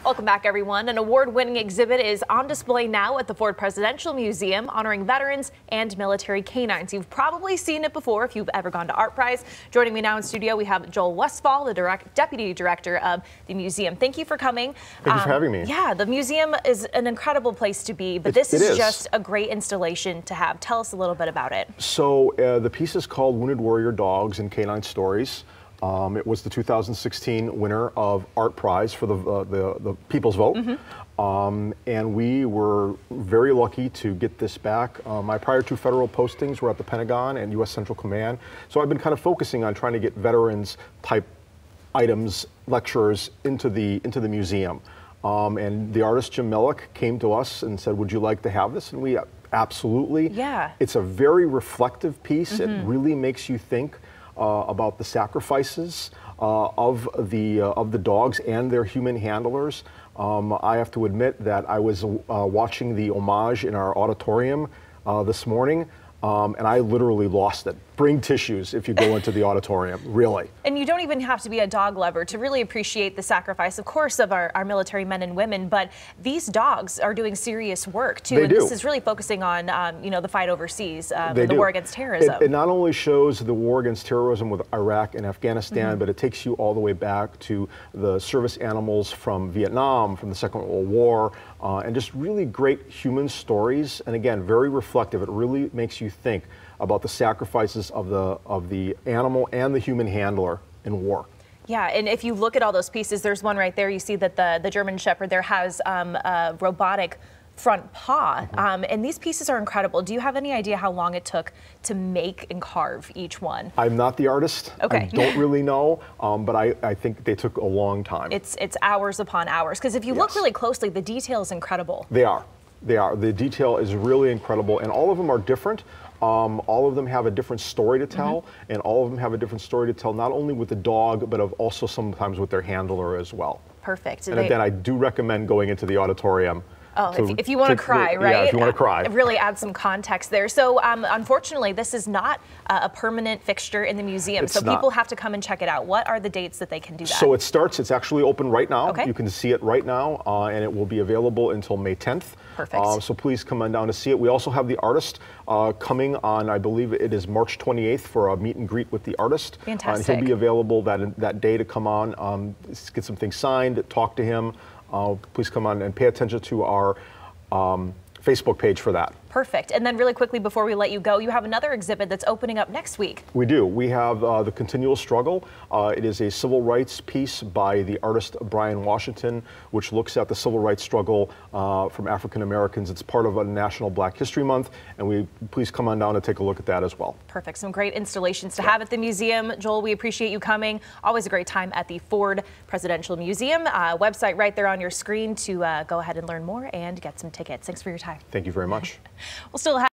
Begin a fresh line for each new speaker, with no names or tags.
Welcome back, everyone. An award-winning exhibit is on display now at the Ford Presidential Museum, honoring veterans and military canines. You've probably seen it before if you've ever gone to ArtPrize. Joining me now in studio, we have Joel Westfall, the Deputy Director of the museum. Thank you for coming.
Thank you for having me.
Yeah, the museum is an incredible place to be, but this is just a great installation to have. Tell us a little bit about it.
So the piece is called Wounded Warrior Dogs and Canine Stories. It was the 2016 winner of ArtPrize for the People's Vote. And we were very lucky to get this back. My prior two federal postings were at the Pentagon and U.S. Central Command. So I've been kind of focusing on trying to get veterans type items, lecturers into the museum. And the artist Jim Mellick came to us and said, would you like to have this? And we absolutely.
Yeah.
It's a very reflective piece. It really makes you think about the sacrifices of the dogs and their human handlers. I have to admit that I was watching the homage in our auditorium this morning, and I literally lost it. Bring tissues if you go into the auditorium, really.
And you don't even have to be a dog lover to really appreciate the sacrifice, of course, of our military men and women, but these dogs are doing serious work too.
They do.
This is really focusing on, the fight overseas, the war against terrorism.
It not only shows the war against terrorism with Iraq and Afghanistan, but it takes you all the way back to the service animals from Vietnam, from the Second World War, and just really great human stories. And again, very reflective. It really makes you think about the sacrifices of the animal and the human handler in war.
Yeah, and if you look at all those pieces, there's one right there. You see that the German Shepherd there has a robotic front paw, and these pieces are incredible. Do you have any idea how long it took to make and carve each one? I'm
not the artist.
Okay.
I don't really know, but I think they took a long time.
It's hours upon hours, because if you look really closely, the detail is incredible.
They are. They are. The detail is really incredible, and all of them are different. All of them have a different story to tell, and all of them have a different story to tell, not only with the dog, but also sometimes with their handler as well.
Perfect.
And again, I do recommend going into the auditorium.
Oh, if you want to cry, right?
Yeah, if you want to cry.
It really adds some context there. So unfortunately, this is not a permanent fixture in the museum. So people have to come and check it out. What are the dates that they can do that?
So it's actually open right now.
Okay.
You can see it right now, and it will be available until May 10th.
Perfect.
So please come on down to see it. We also have the artist coming on, I believe it is March 28th for a meet and greet with the artist.
Fantastic.
And he'll be available that day to come on, get some things signed, talk to him. Please come on and pay attention to our Facebook page for that.
Perfect. And then really quickly before we let you go, you have another exhibit that's opening up next week.
We do. We have The Continual Struggle. It is a civil rights piece by the artist Brian Washington, which looks at the civil rights struggle from African Americans. It's part of a National Black History Month, and please come on down and take a look at that as well.
Perfect. Some great installations to have at the museum. Joel, we appreciate you coming. Always a great time at the Ford Presidential Museum. Website right there on your screen to go ahead and learn more and get some tickets. Thanks for your time.
Thank you very much.
We'll still have